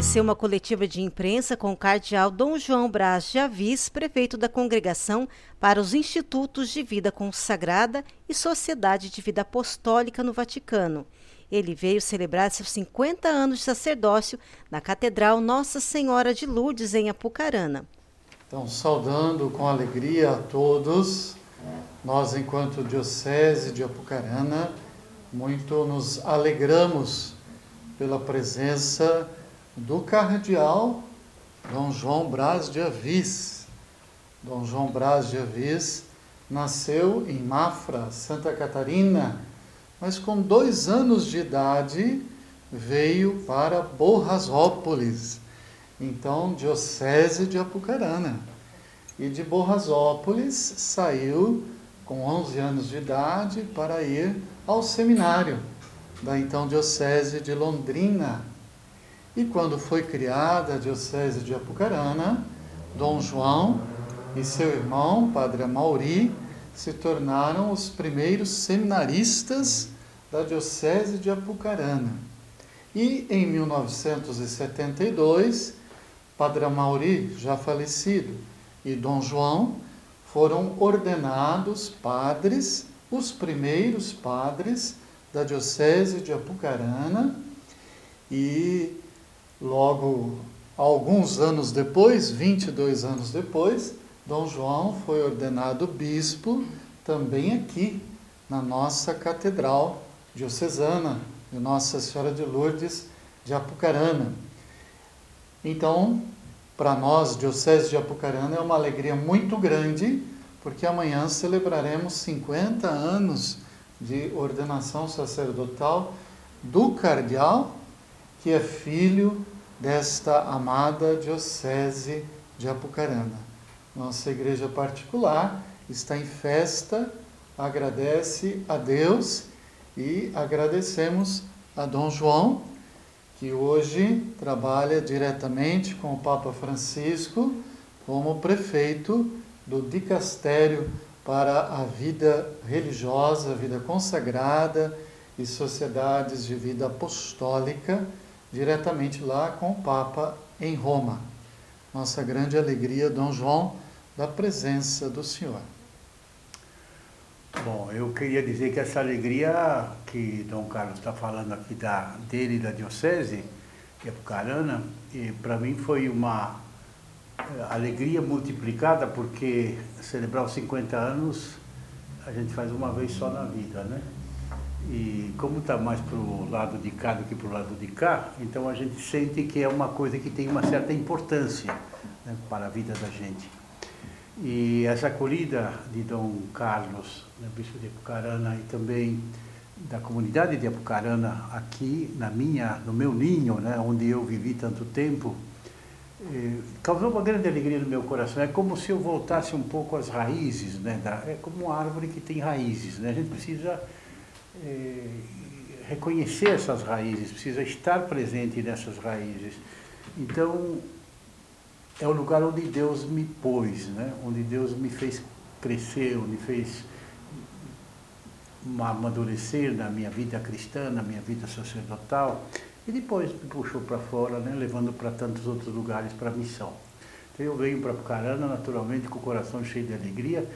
aconteceu uma coletiva de imprensa com o cardeal Dom João Braz de Avis, prefeito da Congregação para os Institutos de Vida Consagrada e Sociedade de Vida Apostólica no Vaticano. Ele veio celebrar seus 50 anos de sacerdócio na Catedral Nossa Senhora de Lourdes, em Apucarana. Então, saudando com alegria a todos, nós, enquanto Diocese de Apucarana, muito nos alegramos pela presença do cardeal Dom João Braz de Avis. Dom João Braz de Avis nasceu em Mafra, Santa Catarina, mas com 2 anos de idade veio para Borrasópolis, então Diocese de Apucarana. E de Borrasópolis saiu com 11 anos de idade para ir ao seminário da então Diocese de Londrina. E quando foi criada a Diocese de Apucarana, Dom João e seu irmão, Padre Amauri, se tornaram os primeiros seminaristas da Diocese de Apucarana. E em 1972, Padre Amauri, já falecido, e Dom João foram ordenados padres, os primeiros padres da Diocese de Apucarana, e logo, alguns anos depois, 22 anos depois, Dom João foi ordenado bispo também aqui, na nossa Catedral Diocesana de Nossa Senhora de Lourdes de Apucarana. Então, para nós, Diocese de Apucarana, é uma alegria muito grande, porque amanhã celebraremos 50 anos de ordenação sacerdotal do cardeal, que é filho desta amada Diocese de Apucarana. Nossa igreja particular está em festa, agradece a Deus e agradecemos a Dom João, que hoje trabalha diretamente com o Papa Francisco como prefeito do Dicastério para a vida religiosa, a vida consagrada e sociedades de vida apostólica, diretamente lá com o Papa em Roma. Nossa grande alegria, Dom João, da presença do Senhor. Bom, eu queria dizer que essa alegria que Dom Carlos está falando aqui dele e da Diocese de Apucarana, para mim foi uma alegria multiplicada, porque celebrar os 50 anos a gente faz uma vez só na vida, né? E como está mais para o lado de cá do que para o lado de cá, então a gente sente que é uma coisa que tem uma certa importância, né, para a vida da gente. E essa acolhida de Dom Carlos, né, bispo de Apucarana, e também da comunidade de Apucarana aqui no meu ninho, né, onde eu vivi tanto tempo, causou uma grande alegria no meu coração. É como se eu voltasse um pouco às raízes, né, é como uma árvore que tem raízes, né? A gente precisa reconhecer essas raízes, precisa estar presente nessas raízes. Então, é o lugar onde Deus me pôs, né? Onde Deus me fez crescer, onde me fez amadurecer na minha vida cristã, na minha vida sacerdotal, e depois me puxou para fora, né? Levando para tantos outros lugares para a missão. Então eu venho para Apucarana, naturalmente, com o coração cheio de alegria.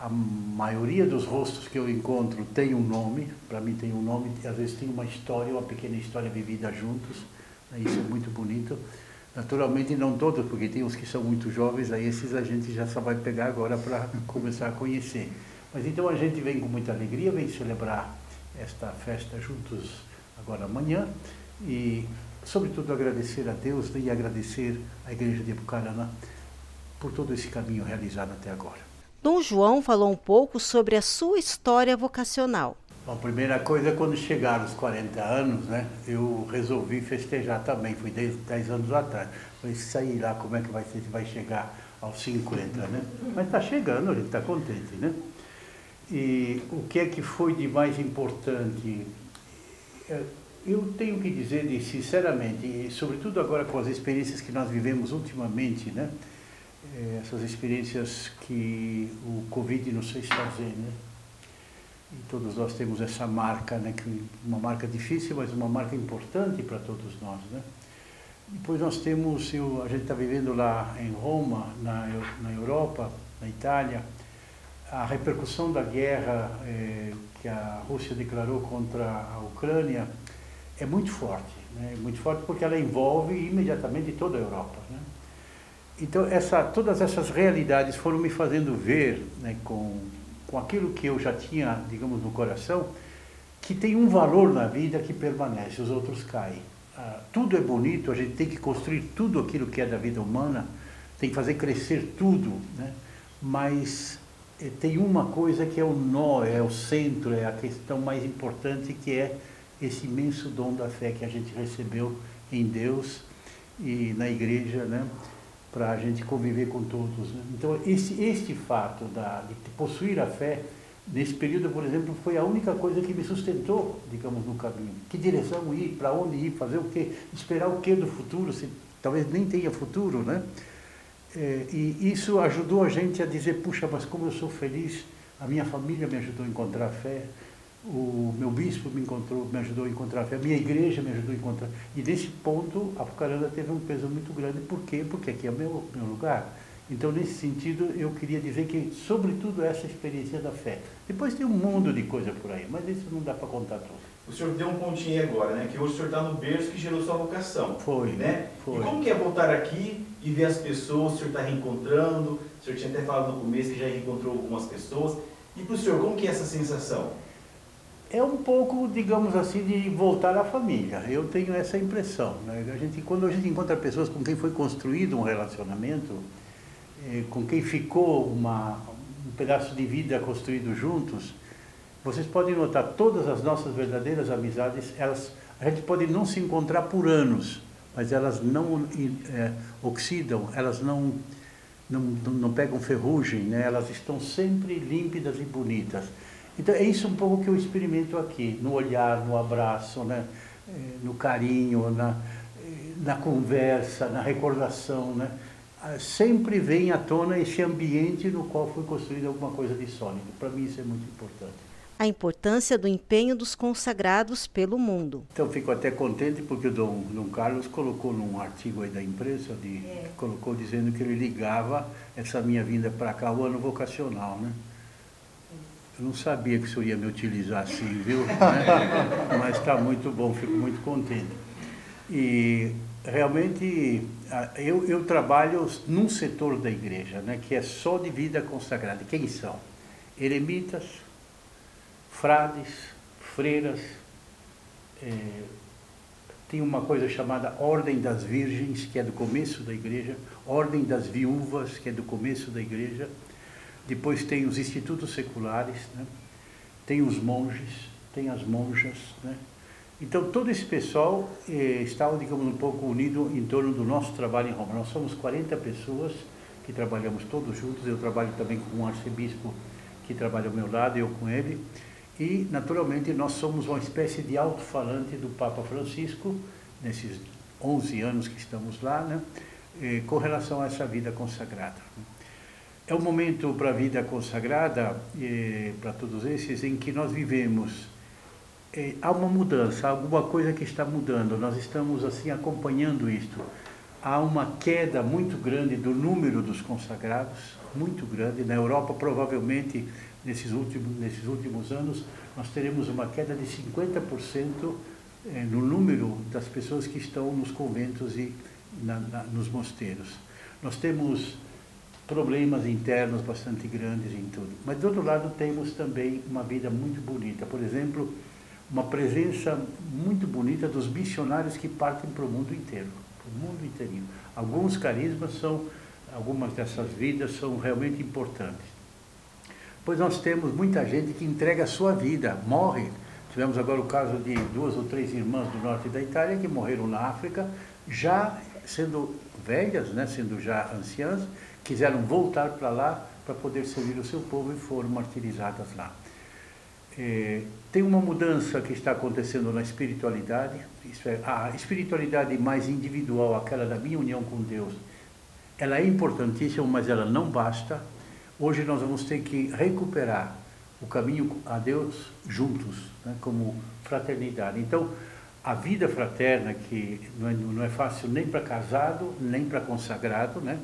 A maioria dos rostos que eu encontro tem um nome, para mim tem um nome, às vezes tem uma história, uma pequena história vivida juntos, né? Isso é muito bonito. Naturalmente não todos, porque tem uns que são muito jovens, aí esses a gente já só vai pegar agora para começar a conhecer. Mas então a gente vem com muita alegria, vem celebrar esta festa juntos agora amanhã, e sobretudo agradecer a Deus e agradecer à Igreja de Apucarana por todo esse caminho realizado até agora. Dom João falou um pouco sobre a sua história vocacional. Bom, a primeira coisa, quando chegaram os 40 anos, né, eu resolvi festejar também, foi 10 anos atrás. Falei, sair lá, como é que vai ser, se vai chegar aos 50, né? Mas está chegando, a gente está contente, né? E o que é que foi de mais importante? Eu tenho que dizer, sinceramente, e sobretudo agora com as experiências que nós vivemos ultimamente, né? Essas experiências que o Covid nos fez fazer, né? E todos nós temos essa marca, né? Uma marca difícil, mas uma marca importante para todos nós, né? Depois nós temos, a gente está vivendo lá em Roma, na Europa, na Itália, a repercussão da guerra que a Rússia declarou contra a Ucrânia é muito forte, né? Muito forte porque ela envolve imediatamente toda a Europa, né? Então todas essas realidades foram me fazendo ver, né, com aquilo que eu já tinha, digamos, no coração, que tem um valor na vida que permanece, os outros caem. Tudo é bonito, a gente tem que construir tudo aquilo que é da vida humana, tem que fazer crescer tudo, né? Mas tem uma coisa que é o nó, é o centro, é a questão mais importante, que é esse imenso dom da fé que a gente recebeu em Deus e na igreja, né? Para a gente conviver com todos, né? Então, este fato de possuir a fé, nesse período, por exemplo, foi a única coisa que me sustentou, digamos, no caminho. Que direção ir, para onde ir, fazer o quê, esperar o quê do futuro, se talvez nem tenha futuro, né? E isso ajudou a gente a dizer, puxa, mas como eu sou feliz, a minha família me ajudou a encontrar fé, o meu bispo me ajudou a encontrar fé, a minha igreja me ajudou a encontrar. E nesse ponto, a Apucarana teve um peso muito grande. Por quê? Porque aqui é meu lugar. Então, nesse sentido, eu queria dizer que, sobretudo, essa experiência da fé. Depois tem um mundo de coisa por aí, mas isso não dá para contar tudo. O senhor deu um pontinho agora, né? Que hoje o senhor está no berço que gerou sua vocação. Foi, né? Foi. E como que é voltar aqui e ver as pessoas, o senhor está reencontrando, o senhor tinha até falado no começo que já reencontrou algumas pessoas. E para o senhor, como que é essa sensação? É um pouco, digamos assim, de voltar à família. Eu tenho essa impressão, né? Quando a gente encontra pessoas com quem foi construído um relacionamento, com quem ficou um pedaço de vida construído juntos, vocês podem notar, todas as nossas verdadeiras amizades, a gente pode não se encontrar por anos, mas elas não oxidam, elas não pegam ferrugem, né? Elas estão sempre límpidas e bonitas. Então é isso um pouco que eu experimento aqui, no olhar, no abraço, né? No carinho, na conversa, na recordação, né? Sempre vem à tona esse ambiente no qual foi construída alguma coisa de sólido. Para mim isso é muito importante. A importância do empenho dos consagrados pelo mundo. Então fico até contente porque o Dom Carlos colocou num artigo aí da imprensa, colocou dizendo que ele ligava essa minha vinda para cá ao ano vocacional, né? Eu não sabia que o senhor ia me utilizar assim, viu? Mas está muito bom, fico muito contente. E realmente eu trabalho num setor da igreja, né, que é só de vida consagrada. Quem são? Eremitas, frades, freiras, tem uma coisa chamada Ordem das Virgens, que é do começo da igreja, Ordem das Viúvas, que é do começo da igreja, depois tem os institutos seculares, né? Tem os monges, tem as monjas, né? Então todo esse pessoal está, digamos, um pouco unido em torno do nosso trabalho em Roma. Nós somos 40 pessoas que trabalhamos todos juntos. Eu trabalho também com um arcebispo que trabalha ao meu lado, eu com ele. E, naturalmente, nós somos uma espécie de alto-falante do Papa Francisco, nesses 11 anos que estamos lá, né? Com relação a essa vida consagrada. É um momento para a vida consagrada, para todos esses, em que nós vivemos. Há uma mudança, há alguma coisa que está mudando, nós estamos assim acompanhando isto. Há uma queda muito grande do número dos consagrados, muito grande. Na Europa, provavelmente, nesses últimos anos, nós teremos uma queda de 50% no número das pessoas que estão nos conventos e nos mosteiros. Nós temos problemas internos bastante grandes em tudo. Mas, do outro lado, temos também uma vida muito bonita. Por exemplo, uma presença muito bonita dos missionários que partem para o mundo inteiro, para o mundo inteirinho. Algumas dessas vidas são realmente importantes. Pois nós temos muita gente que entrega a sua vida, morre. Tivemos agora o caso de 2 ou 3 irmãs do norte da Itália que morreram na África, já sendo velhas, né, sendo já anciãs, quiseram voltar para lá para poder servir o seu povo e foram martirizadas lá. Tem uma mudança que está acontecendo na espiritualidade, isso é, a espiritualidade mais individual, aquela da minha união com Deus, ela é importantíssima, mas ela não basta. Hoje nós vamos ter que recuperar o caminho a Deus juntos, né, como fraternidade. Então, a vida fraterna, que não é fácil nem para casado, nem para consagrado, né?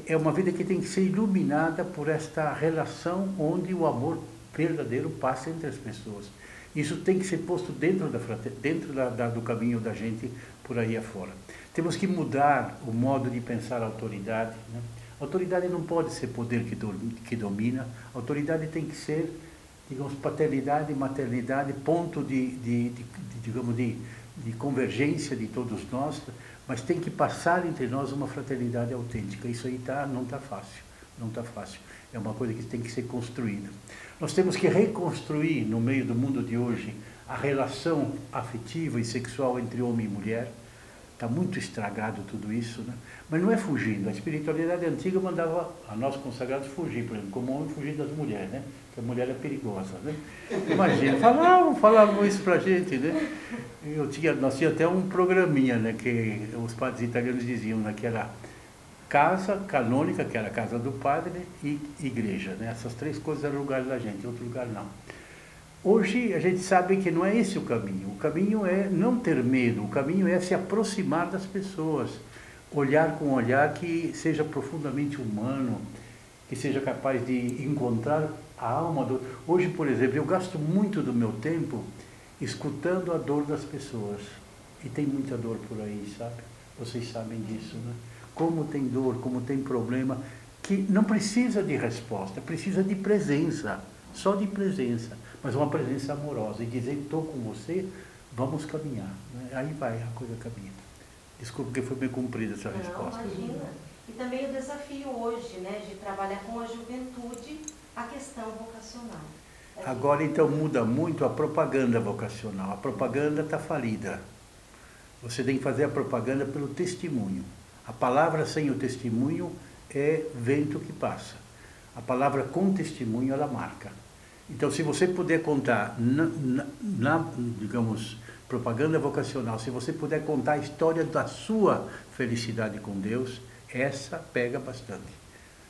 É uma vida que tem que ser iluminada por esta relação onde o amor verdadeiro passa entre as pessoas. Isso tem que ser posto dentro do caminho da gente por aí afora. Temos que mudar o modo de pensar a autoridade, né? A autoridade não pode ser poder que domina, a autoridade tem que ser, digamos, paternidade, maternidade, ponto de convergência de todos nós, mas tem que passar entre nós uma fraternidade autêntica. Isso aí não está fácil, não está fácil. É uma coisa que tem que ser construída. Nós temos que reconstruir, no meio do mundo de hoje, a relação afetiva e sexual entre homem e mulher. Está muito estragado tudo isso, né? Mas não é fugindo. A espiritualidade antiga mandava a nós consagrados fugir, por exemplo, como homem fugir das mulheres, né? Que a mulher é perigosa, né? Imagina, falavam isso pra gente, né? Nós tínhamos até um programinha, né? Que os padres italianos diziam, né? Que era casa canônica, que era a casa do padre, e igreja, né? Essas três coisas eram o lugar da gente, outro lugar não. Hoje a gente sabe que não é esse o caminho. O caminho é não ter medo, o caminho é se aproximar das pessoas. Olhar com um olhar que seja profundamente humano, que seja capaz de encontrar a alma do... Hoje, por exemplo, eu gasto muito do meu tempo escutando a dor das pessoas. E tem muita dor por aí, sabe? Vocês sabem disso, né? Como tem dor, como tem problema, que não precisa de resposta, precisa de presença, só de presença, mas uma presença amorosa, e dizer, estou com você, vamos caminhar, né? Aí vai, a coisa caminha. Desculpa que foi bem cumprida essa resposta. Não, imagina. E também o desafio hoje, né, de trabalhar com a juventude a questão vocacional. Agora, então, muda muito a propaganda vocacional. A propaganda está falida. Você tem que fazer a propaganda pelo testemunho. A palavra sem o testemunho é vento que passa. A palavra com testemunho, ela marca. Então, se você puder contar digamos, propaganda vocacional, se você puder contar a história da sua felicidade com Deus, essa pega bastante.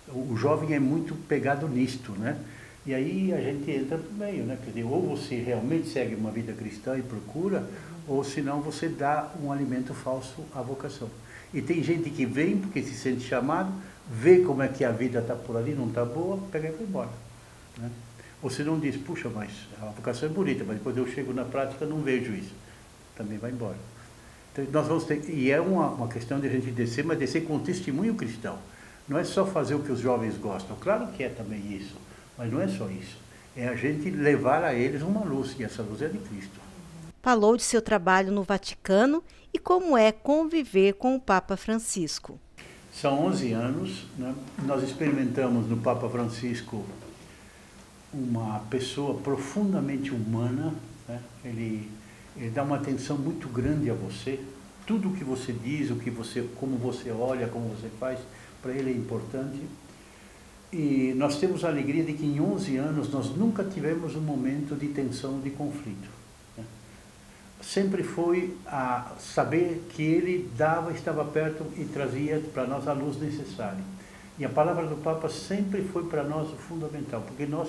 O jovem é muito pegado nisto, né? E aí a gente entra no meio, né? Quer dizer, ou você realmente segue uma vida cristã e procura, ou senão você dá um alimento falso à vocação. E tem gente que vem porque se sente chamado, vê como é que a vida está por ali, não está boa, pega e vai embora, né? Ou se não diz, puxa, mas a vocação é bonita, mas depois eu chego na prática e não vejo isso. Também vai embora. Então, nós vamos ter, e é uma questão de a gente descer, mas descer com o testemunho cristão. Não é só fazer o que os jovens gostam. Claro que é também isso, mas não é só isso. É a gente levar a eles uma luz, e essa luz é de Cristo. Falou de seu trabalho no Vaticano e como é conviver com o Papa Francisco. São 11 anos, né? Nós experimentamos no Papa Francisco uma pessoa profundamente humana, né? Ele dá uma atenção muito grande a você. Tudo o que você diz, como você olha, como você faz, para ele é importante. E nós temos a alegria de que em 11 anos nós nunca tivemos um momento de tensão, de conflito, né? Sempre foi a saber que ele estava perto e trazia para nós a luz necessária. E a palavra do Papa sempre foi para nós o fundamental, porque nós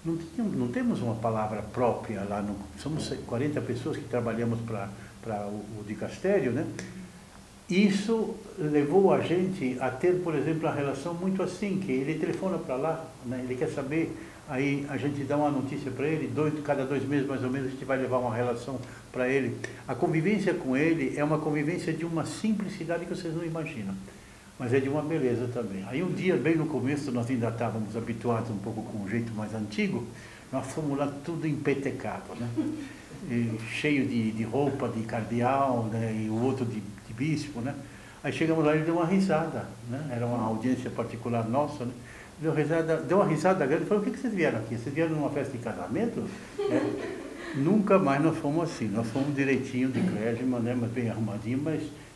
não temos uma palavra própria lá, somos 40 pessoas que trabalhamos para o dicastério, né? Isso levou a gente a ter, por exemplo, a relação muito assim, que ele telefona para lá, né? Ele quer saber, aí a gente dá uma notícia para ele, cada 2 meses mais ou menos a gente vai levar uma relação para ele. A convivência com ele é uma convivência de uma simplicidade que vocês não imaginam, mas é de uma beleza também. Aí um dia, bem no começo, nós ainda estávamos habituados um pouco com um jeito mais antigo, nós fomos lá tudo empetecado, né? E cheio de roupa de cardeal, né? E o outro de bispo, né? Aí chegamos lá e ele deu uma risada, né? Era uma audiência particular nossa, né? Deu uma risada grande e falou, o que vocês vieram aqui? Vocês vieram numa festa de casamento? Nunca mais nós fomos assim, nós fomos direitinho de clergyman, né? Mas bem arrumadinho,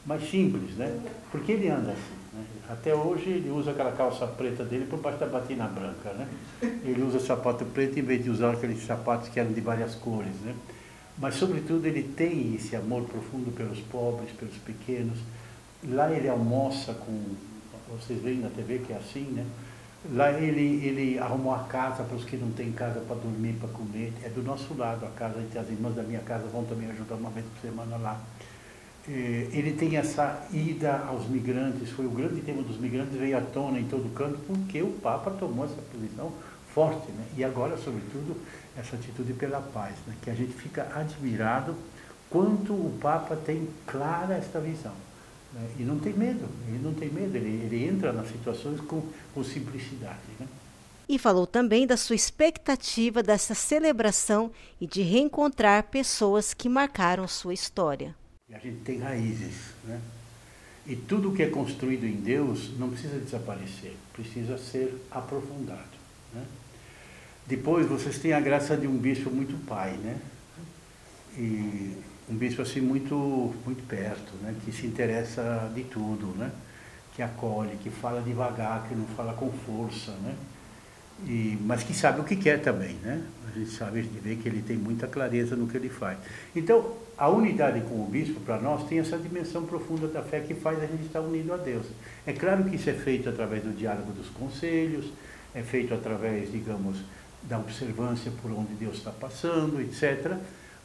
mas simples, né? Porque ele anda assim, né? Até hoje ele usa aquela calça preta dele por baixo da batina branca, né? Ele usa sapato preto em vez de usar aqueles sapatos que eram de várias cores, né? Mas, sobretudo, ele tem esse amor profundo pelos pobres, pelos pequenos. Lá ele almoça com... Vocês veem na TV que é assim, né? Lá ele arrumou a casa para os que não têm casa para dormir, para comer. É do nosso lado a casa, as irmãs da minha casa vão também ajudar uma vez por semana lá. Ele tem essa ida aos migrantes, foi o grande tema dos migrantes, veio à tona em todo canto, porque o Papa tomou essa posição forte, né? E agora, sobretudo, essa atitude pela paz, né? Que a gente fica admirado quanto o Papa tem clara esta visão. Né? E não tem medo, ele entra nas situações com simplicidade. Né? E falou também da sua expectativa dessa celebração e de reencontrar pessoas que marcaram sua história. A gente tem raízes, né? E tudo que é construído em Deus não precisa desaparecer, precisa ser aprofundado. Né? Depois vocês têm a graça de um bispo muito pai, né? E um bispo assim muito perto, né? Que se interessa de tudo, né? Que acolhe, que fala devagar, que não fala com força, né? Mas que sabe o que quer também, né? A gente sabe de ver que ele tem muita clareza no que ele faz. Então, a unidade com o bispo, para nós, tem essa dimensão profunda da fé que faz a gente estar unido a Deus. É claro que isso é feito através do diálogo dos conselhos, é feito através, digamos, da observância por onde Deus está passando, etc.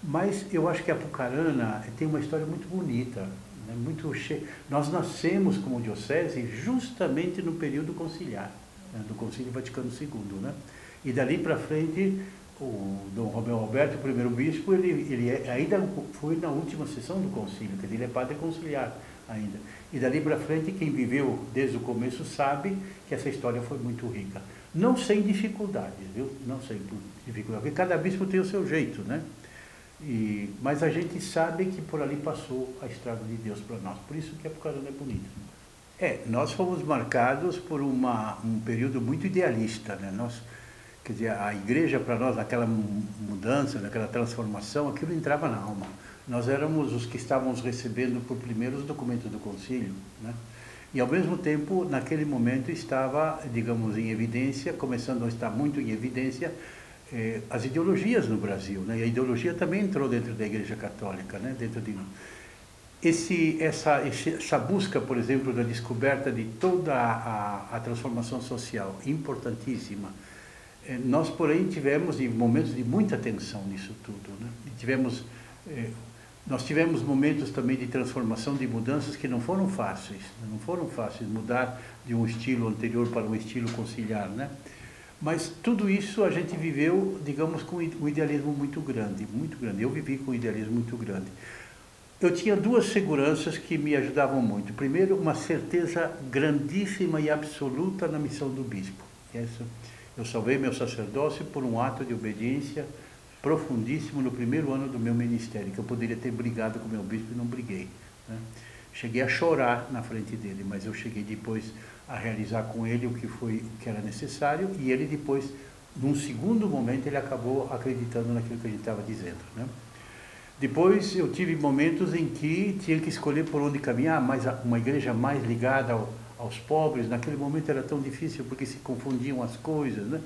Mas eu acho que a Apucarana tem uma história muito bonita, né? Nós nascemos como diocese justamente no período conciliar, né? Do Concílio Vaticano II, né? E dali para frente, o Dom Romeu Alberto, o primeiro bispo, ele ainda foi na última sessão do concílio, quer dizer, ele é padre conciliar ainda. E dali para frente, quem viveu desde o começo sabe que essa história foi muito rica. Não sem dificuldades, viu? Não sem dificuldades, porque cada bispo tem o seu jeito, né? Mas a gente sabe que por ali passou a estrada de Deus para nós, por isso que a Apucarana é bonita. Nós fomos marcados por um período muito idealista, né? Quer dizer, a igreja para nós, naquela mudança, naquela transformação, aquilo entrava na alma. Nós éramos os que estávamos recebendo por primeiro os documentos do concílio, né? E ao mesmo tempo, naquele momento estava, digamos, em evidência, começando a estar muito em evidência, as ideologias no Brasil, né? E a ideologia também entrou dentro da Igreja Católica, né? Essa busca, por exemplo, da descoberta de toda a transformação social, importantíssima. Nós, porém, tivemos momentos de muita tensão nisso tudo, né? Nós tivemos momentos também de transformação, de mudanças que não foram fáceis. Não foram fáceis mudar de um estilo anterior para um estilo conciliar, né? Mas tudo isso a gente viveu, digamos, com um idealismo muito grande, muito grande. Eu vivi com um idealismo muito grande. Eu tinha duas seguranças que me ajudavam muito. Primeiro, uma certeza grandíssima e absoluta na missão do bispo. Eu salvei meu sacerdócio por um ato de obediência profundíssimo no primeiro ano do meu ministério, que eu poderia ter brigado com o meu bispo e não briguei, né? Cheguei a chorar na frente dele, mas eu cheguei depois a realizar com ele o que era necessário, e ele depois, num segundo momento, ele acabou acreditando naquilo que a gente estava dizendo, né? Depois eu tive momentos em que tinha que escolher por onde caminhar, mas uma igreja mais ligada aos pobres. Naquele momento era tão difícil porque se confundiam as coisas, né?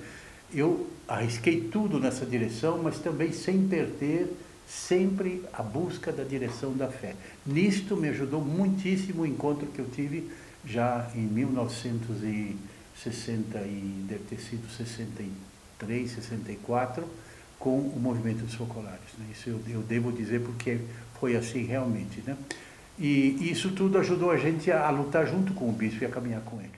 Eu arrisquei tudo nessa direção, mas também sem perder sempre a busca da direção da fé. Nisto me ajudou muitíssimo o encontro que eu tive já em 1960, e deve ter sido 63, 64, com o movimento dos focolares, né? Isso eu devo dizer porque foi assim realmente, né? E isso tudo ajudou a gente a lutar junto com o bispo e a caminhar com ele.